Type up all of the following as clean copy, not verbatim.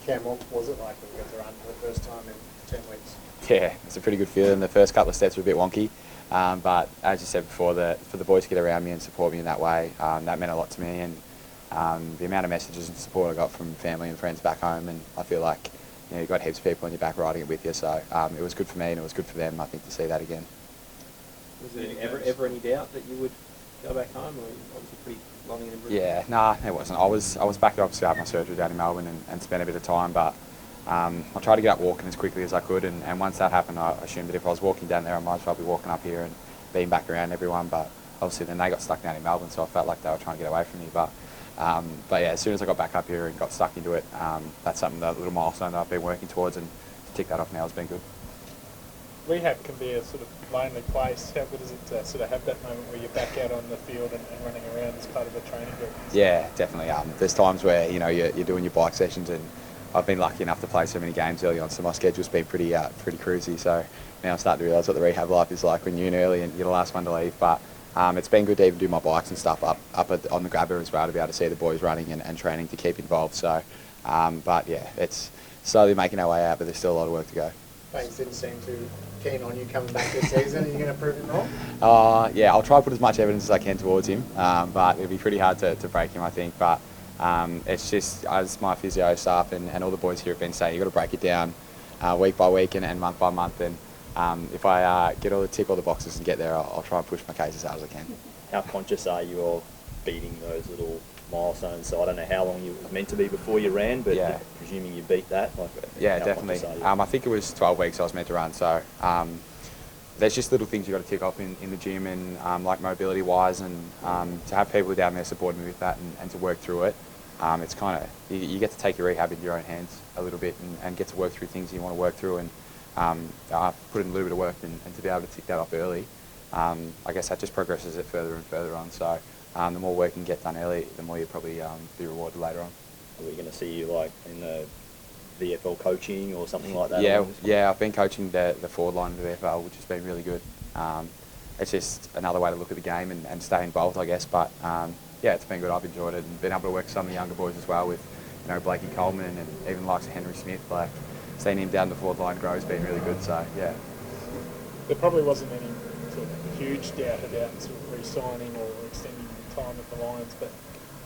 Cam, what was it like when you got to run for the first time in 10 weeks? Yeah, it's a pretty good feeling. The first couple of steps were a bit wonky, but as you said before, for the boys to get around me and support me in that way, that meant a lot to me. And the amount of messages and support I got from family and friends back home, and I feel like you've got heaps of people on your back riding it with you. So it was good for me and it was good for them, I think, to see that again. Was there ever any doubt that you would go back home, or obviously pretty long in Brisbane? Yeah, nah, it wasn't. I was back to obviously have my surgery down in Melbourne and spent a bit of time, but I tried to get up walking as quickly as I could, and once that happened, I assumed that if I was walking down there, I might as well be walking up here and being back around everyone. But obviously, then they got stuck down in Melbourne, so I felt like they were trying to get away from me. But yeah, as soon as I got back up here and got stuck into it, that's something, that little milestone that I've been working towards, and to tick that off now has been good. Rehab can be a sort of lonely place. How good is it to sort of have that moment where you're back out on the field and running around as part of a training group? Yeah, definitely. There's times where you're doing your bike sessions, and I've been lucky enough to play so many games early on, so my schedule's been pretty cruisy. So now I'm starting to realise what the rehab life is like when you're in early and you're the last one to leave. But it's been good to even do my bikes and stuff up on the grabber as well, to be able to see the boys running and training to keep involved. So, but yeah, it's slowly making our way out, but there's still a lot of work to go. Banks didn't seem too keen on you coming back this season. Are you going to prove him wrong? Yeah, I'll try to put as much evidence as I can towards him, but it'll be pretty hard to break him, I think. But it's just, as my physio staff and all the boys here have been saying, you've got to break it down week by week and month by month. And if I tick all the boxes and get there, I'll try and push my case as hard as I can. How conscious are you of beating those little milestones? So I don't know how long you were meant to be before you ran, but yeah, presuming you beat that. Yeah, definitely. I think it was 12 weeks I was meant to run. So there's just little things you've got to tick off in the gym, and like mobility wise, and to have people down there supporting me with that and to work through it. It's kind of, you get to take your rehab into your own hands a little bit and get to work through things you want to work through, and I've put in a little bit of work and to be able to tick that off early, I guess that just progresses it further and further on. So the more work you can get done early, the more you probably be rewarded later on. Are we going to see you like in the VFL coaching or something like that? Yeah, I've been coaching the forward line of the VFL, which has been really good. It's just another way to look at the game and stay involved, I guess. But yeah, it's been good. I've enjoyed it, and been able to work with some of the younger boys as well, with Blakey Coleman and even likes of Henry Smith. Like seeing him down the forward line grow has been really good. So yeah. There probably wasn't any sort of huge doubt about sort of re-signing or extending your time at the Lions, but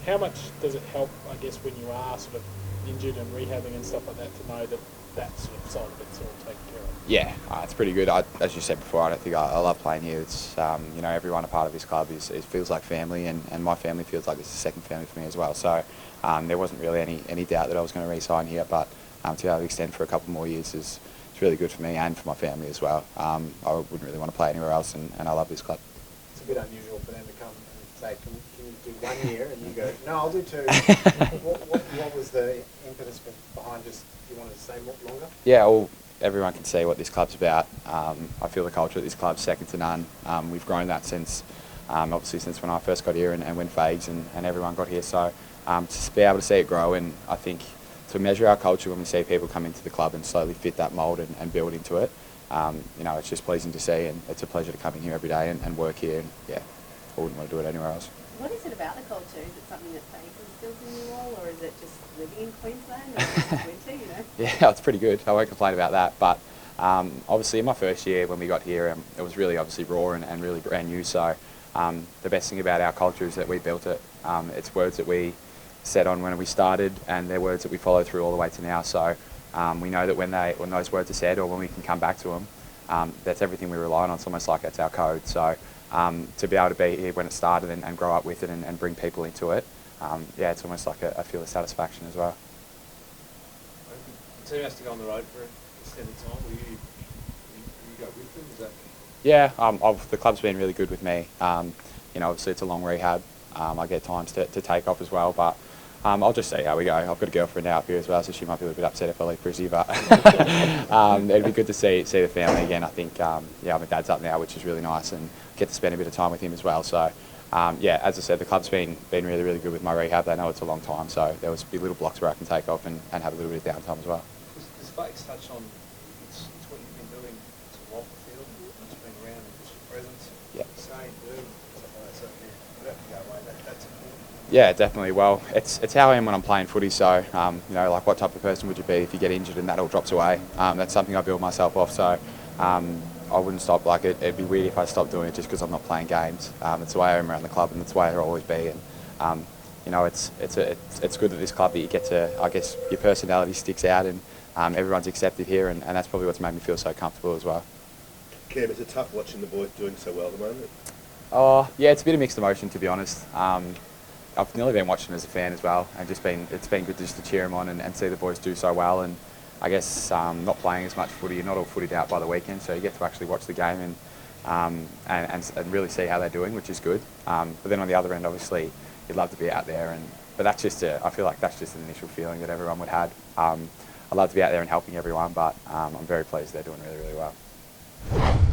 how much does it help, I guess, when you are sort of injured and rehabbing and stuff like that, to know that that sort of side of it's all taken care of? Yeah, it's pretty good. As you said before, I don't think I love playing here. It's everyone a part of this club it feels like family, and my family feels like it's a second family for me as well. So there wasn't really any doubt that I was going to re-sign here, but to be able to extend for a couple more years is really good for me and for my family as well. I wouldn't really want to play anywhere else, and I love this club. It's a bit unusual for them to come and say, can you do 1 year? And you go, no, I'll do 2. What was the impetus behind just, you wanted to stay longer? Yeah, well, everyone can see what this club's about. I feel the culture at this club's second to none. We've grown that since when I first got here and when Fags and everyone got here. So to be able to see it grow, and I think to measure our culture when we see people come into the club and slowly fit that mould and build into it, it's just pleasing to see, and it's a pleasure to come in here every day and work here. And yeah, I wouldn't want to do it anywhere else. What is it about the culture? Is it something that Fags instills in you all, or is it just living in Queensland, or just winter, Yeah, it's pretty good. I won't complain about that. But obviously in my first year when we got here, it was really obviously raw and really brand new. So the best thing about our culture is that we built it. It's words that we set on when we started, and they're words that we follow through all the way to now. So we know that when those words are said, or when we can come back to them, that's everything we rely on. It's almost like that's our code. So to be able to be here when it started and grow up with it and bring people into it, it's almost like I feel a satisfaction as well. The team has to go on the road for an extended time. Will you go with them? Is that? Yeah, the club's been really good with me. Obviously it's a long rehab. I get times to take off as well, but I'll just see how we go. I've got a girlfriend now up here as well, so she might be a little bit upset if I leave Brizzy, but it'd be good to see the family again. I think, my dad's up now, which is really nice, and get to spend a bit of time with him as well. So, as I said, the club's been really, really good with my rehab. They know it's a long time, so there was be little blocks where I can take off and have a little bit of downtime as well. Does Fakes touch on it's what you've been doing to off the field, and just being around and just your presence, staying, doing stuff like that. So you don't have to go away. That's important. Yeah, definitely. Well, it's how I am when I'm playing footy. So, you know, like what type of person would you be if you get injured and that all drops away? That's something I build myself off. So, I wouldn't stop. Like it'd be weird if I stopped doing it just because I'm not playing games. It's the way I am around the club, and it's the way I'll always be. And you know, it's good at this club that you get to. I guess your personality sticks out, and everyone's accepted here, and that's probably what's made me feel so comfortable as well. Cam, is it tough watching the boys doing so well at the moment? Oh, yeah, it's a bit of mixed emotion, to be honest. I've nearly been watching as a fan as well, and it's been good just to cheer them on and see the boys do so well. And I guess not playing as much footy, you're not all footied out by the weekend, so you get to actually watch the game and really see how they're doing, which is good. But then on the other end, obviously, you'd love to be out there, but that's just I feel like that's just an initial feeling that everyone would have. I'd love to be out there and helping everyone, but I'm very pleased they're doing really, really well.